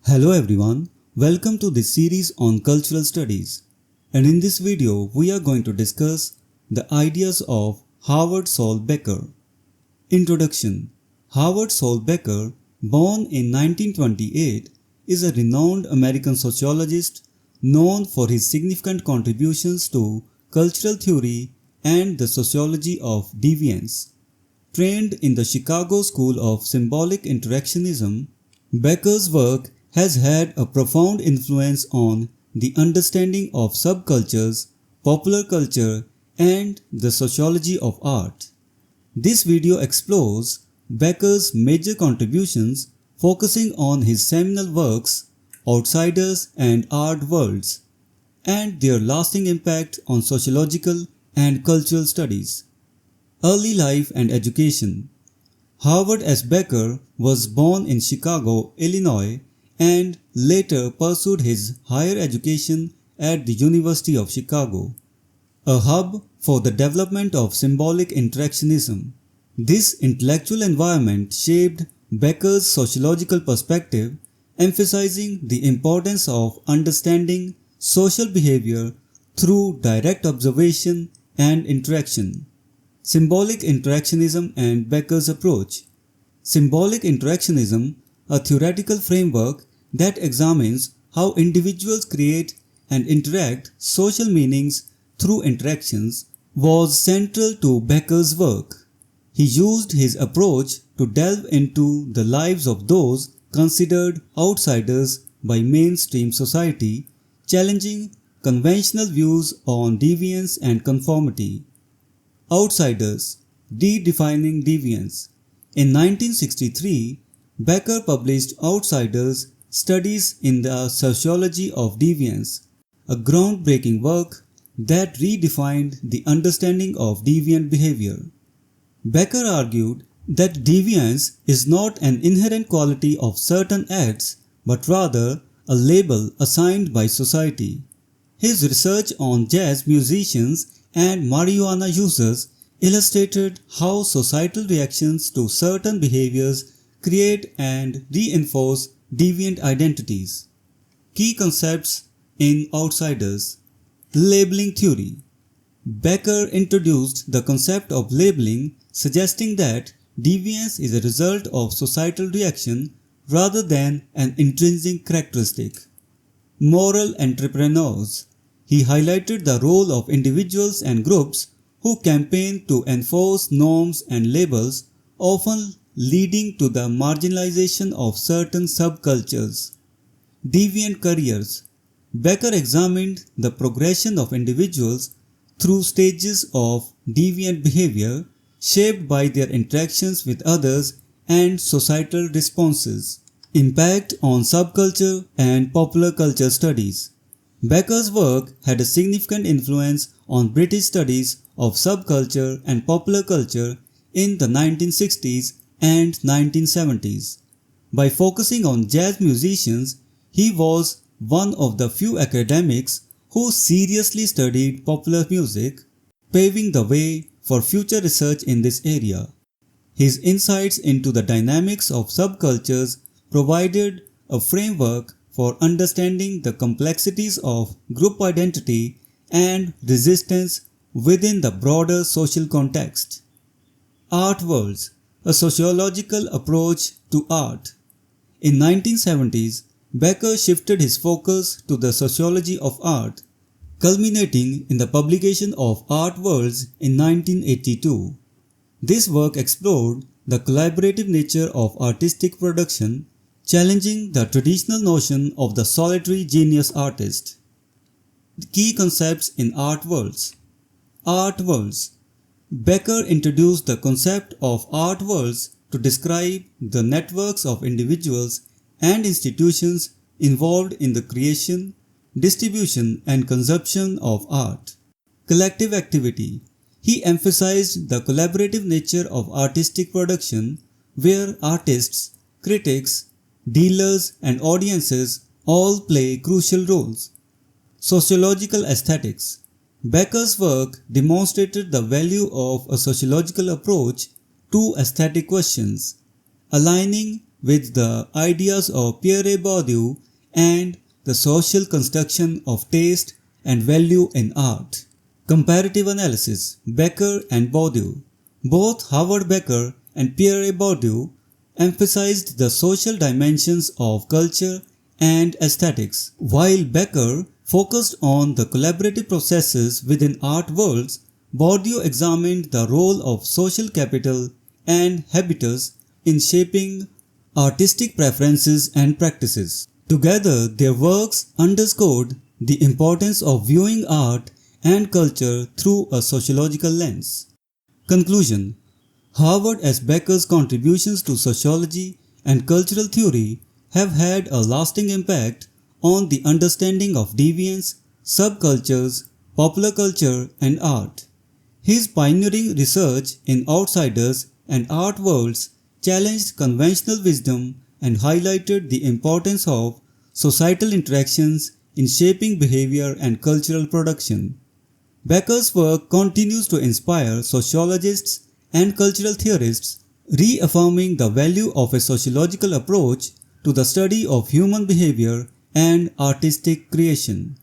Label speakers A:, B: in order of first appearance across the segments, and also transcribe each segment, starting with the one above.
A: Hello everyone, welcome to this series on cultural studies. And in this video, we are going to discuss the ideas of Howard Saul Becker. Introduction. Howard Saul Becker, born in 1928, is a renowned American sociologist known for his significant contributions to cultural theory and the sociology of deviance. Trained in the Chicago School of Symbolic Interactionism, Becker's work has had a profound influence on the understanding of subcultures, popular culture, and the sociology of art. This video explores Becker's major contributions, focusing on his seminal works, Outsiders and Art Worlds, and their lasting impact on sociological and cultural studies. Early life and education. Howard S. Becker was born in Chicago, Illinois, and later pursued his higher education at the University of Chicago, a hub for the development of symbolic interactionism. This intellectual environment shaped Becker's sociological perspective, emphasizing the importance of understanding social behavior through direct observation and interaction. Symbolic interactionism and Becker's approach. Symbolic interactionism, a theoretical framework that examines how individuals create and interact social meanings through interactions, was central to Becker's work. He used his approach to delve into the lives of those considered outsiders by mainstream society, challenging conventional views on deviance and conformity. Outsiders, redefining deviance. In 1963, Becker published Outsiders, Studies in the Sociology of Deviance, a groundbreaking work that redefined the understanding of deviant behavior. Becker argued that deviance is not an inherent quality of certain acts, but rather a label assigned by society. His research on jazz musicians and marijuana users illustrated how societal reactions to certain behaviors create and reinforce deviant identities. Key concepts in Outsiders. Labeling theory. Becker introduced the concept of labeling, suggesting that deviance is a result of societal reaction rather than an intrinsic characteristic. Moral entrepreneurs. He highlighted the role of individuals and groups who campaign to enforce norms and labels, often leading to the marginalization of certain subcultures. Deviant careers. Becker examined the progression of individuals through stages of deviant behavior shaped by their interactions with others and societal responses. Impact on subculture and popular culture studies. Becker's work had a significant influence on British studies of subculture and popular culture in the 1960s and 1970s. By focusing on jazz musicians, he was one of the few academics who seriously studied popular music, paving the way for future research in this area. His insights into the dynamics of subcultures provided a framework for understanding the complexities of group identity and resistance within the broader social context. Art Worlds, a sociological approach to art. In 1970s, Becker shifted his focus to the sociology of art, culminating in the publication of Art Worlds in 1982. This work explored the collaborative nature of artistic production, challenging the traditional notion of the solitary genius artist. The key concepts in Art Worlds. Art Worlds. Becker introduced the concept of art worlds to describe the networks of individuals and institutions involved in the creation, distribution, and consumption of art. Collective activity. He emphasized the collaborative nature of artistic production, where artists, critics, dealers, and audiences all play crucial roles. Sociological aesthetics. Becker's work demonstrated the value of a sociological approach to aesthetic questions, aligning with the ideas of Pierre Bourdieu and the social construction of taste and value in art. Comparative analysis, Becker and Bourdieu. Both Howard Becker and Pierre Bourdieu emphasized the social dimensions of culture and aesthetics, while Becker focused on the collaborative processes within art worlds. Bourdieu examined the role of social capital and habitus in shaping artistic preferences and practices. Together, their works underscored the importance of viewing art and culture through a sociological lens. Conclusion: Howard S. Becker's contributions to sociology and cultural theory have had a lasting impact on the understanding of deviance, subcultures, popular culture, and art. His pioneering research in outsiders and art worlds challenged conventional wisdom and highlighted the importance of societal interactions in shaping behavior and cultural production. Becker's work continues to inspire sociologists and cultural theorists, reaffirming the value of a sociological approach to the study of human behavior and artistic creation.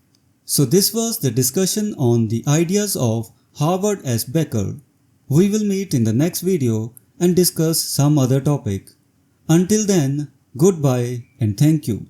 A: So this was the discussion on the ideas of Howard S. Becker. We will meet in the next video and discuss some other topic. Until then, goodbye and thank you.